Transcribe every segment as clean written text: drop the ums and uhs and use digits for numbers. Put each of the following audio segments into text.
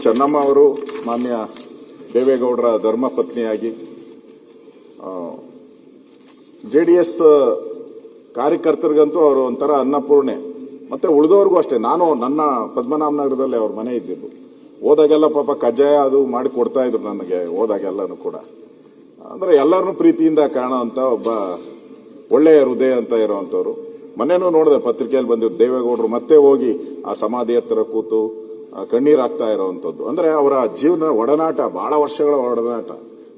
ಚೆನ್ನಮ್ಮ ಅವರು ಮಾನ್ಯ ದೇವೇಗೌಡರ ಧರ್ಮಪತ್ನಿಯಾಗಿ ಜೆಡಿಎಸ್ ಕಾರ್ಯಕರ್ತರಿಗಂತೂ ಅವರು ಒಂಥರ ಅನ್ನಪೂರ್ಣೆ. ಮತ್ತೆ ಉಳಿದವ್ರಿಗೂ ಅಷ್ಟೇ. ನಾನು ನನ್ನ ಪದ್ಮನಾಭನಗರದಲ್ಲಿ ಅವ್ರ ಮನೆ ಇದ್ದಿದ್ದು. ಹೋದಾಗೆಲ್ಲ ಪಾಪ ಕಜ್ಜಾಯ ಅದು ಮಾಡಿ ಕೊಡ್ತಾ ಇದ್ರು ನನಗೆ. ಹೋದಾಗೆಲ್ಲನೂ ಕೂಡ ಅಂದ್ರೆ ಎಲ್ಲರನ್ನೂ ಪ್ರೀತಿಯಿಂದ ಕಾಣೋಂಥ ಒಬ್ಬ ಒಳ್ಳೆಯ ಹೃದಯ ಅಂತ ಇರೋವಂಥವ್ರು. ಮೊನ್ನೆನೂ ನೋಡಿದೆ ಪತ್ರಿಕೆಯಲ್ಲಿ ಬಂದಿದ್ದು, ದೇವೇಗೌಡರು ಮತ್ತೆ ಹೋಗಿ ಆ ಸಮಾಧಿ ಹತ್ತಿರ ಕೂತು ಕಣ್ಣೀರಾಗ್ತಾ ಇರೋವಂಥದ್ದು. ಅಂದ್ರೆ ಅವರ ಜೀವನ ಒಡನಾಟ, ಬಹಳ ವರ್ಷಗಳ ಒಡನಾಟ.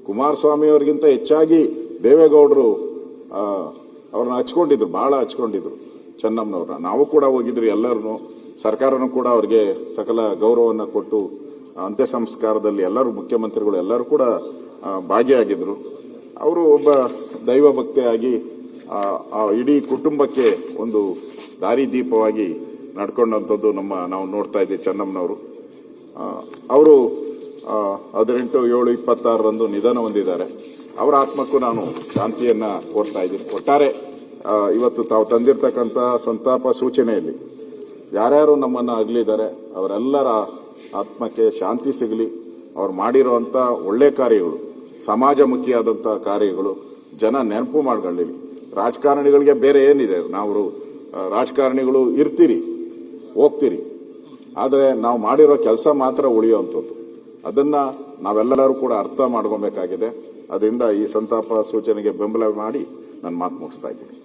ಕುಮಾರಸ್ವಾಮಿ ಅವರಿಗಿಂತ ಹೆಚ್ಚಾಗಿ ದೇವೇಗೌಡರು ಅವ್ರನ್ನ ಹಚ್ಕೊಂಡಿದ್ರು, ಬಹಳ ಹಚ್ಕೊಂಡಿದ್ರು ಚೆನ್ನಮ್ಮನವ್ರನ್ನ. ನಾವು ಕೂಡ ಹೋಗಿದ್ರಿ, ಎಲ್ಲರೂ ಸರ್ಕಾರನೂ ಕೂಡ ಅವ್ರಿಗೆ ಸಕಲ ಗೌರವವನ್ನು ಕೊಟ್ಟು ಅಂತ್ಯ ಸಂಸ್ಕಾರದಲ್ಲಿ ಎಲ್ಲರೂ ಮುಖ್ಯಮಂತ್ರಿಗಳು ಎಲ್ಲರೂ ಕೂಡ ಭಾಗಿಯಾಗಿದ್ರು. ಅವರು ಒಬ್ಬ ದೈವ ಭಕ್ತಿಯಾಗಿ ಇಡೀ ಕುಟುಂಬಕ್ಕೆ ಒಂದು ದಾರಿದೀಪವಾಗಿ ನಡ್ಕೊಂಡಂಥದ್ದು ನಾವು ನೋಡ್ತಾ ಇದ್ದೀವಿ ಚೆನ್ನಮ್ಮನವರು. ಅವರು 18/7/26 ನಿಧನ ಹೊಂದಿದ್ದಾರೆ. ಅವರ ಆತ್ಮಕ್ಕೂ ನಾನು ಶಾಂತಿಯನ್ನ ಕೋರ್ತಾ ಇದ್ದೀನಿ. ಒಟ್ಟಾರೆ ಇವತ್ತು ತಾವು ತಂದಿರತಕ್ಕಂಥ ಸಂತಾಪ ಸೂಚನೆಯಲ್ಲಿ ಯಾರ್ಯಾರು ನಮ್ಮನ್ನು ಅಗಲಿದ್ದಾರೆ ಅವರೆಲ್ಲರ ಆತ್ಮಕ್ಕೆ ಶಾಂತಿ ಸಿಗಲಿ. ಅವ್ರು ಮಾಡಿರುವಂಥ ಒಳ್ಳೆ ಕಾರ್ಯಗಳು, ಸಮಾಜಮುಖಿಯಾದಂಥ ಕಾರ್ಯಗಳು ಜನ ನೆನಪು ಮಾಡ್ಕೊಳ್ಳಿ. ರಾಜಕಾರಣಿಗಳಿಗೆ ಬೇರೆ ಏನಿದೆ, ನಾವು ರಾಜಕಾರಣಿಗಳು ಇರ್ತೀರಿ, ಹೋಗ್ತೀರಿ, ಆದರೆ ನಾವು ಮಾಡಿರೋ ಕೆಲಸ ಮಾತ್ರ ಉಳಿಯುವಂಥದ್ದು. ಅದನ್ನ ನಾವೆಲ್ಲರೂ ಕೂಡ ಅರ್ಥ ಮಾಡ್ಕೊಬೇಕಾಗಿದೆ. ಅದರಿಂದ ಈ ಸಂತಾಪ ಸೂಚನೆಗೆ ಬೆಂಬಲ ಮಾಡಿ ನನ್ನ ಮಾತು ಮುಗಿಸ್ತಾ ಇದ್ದೀನಿ.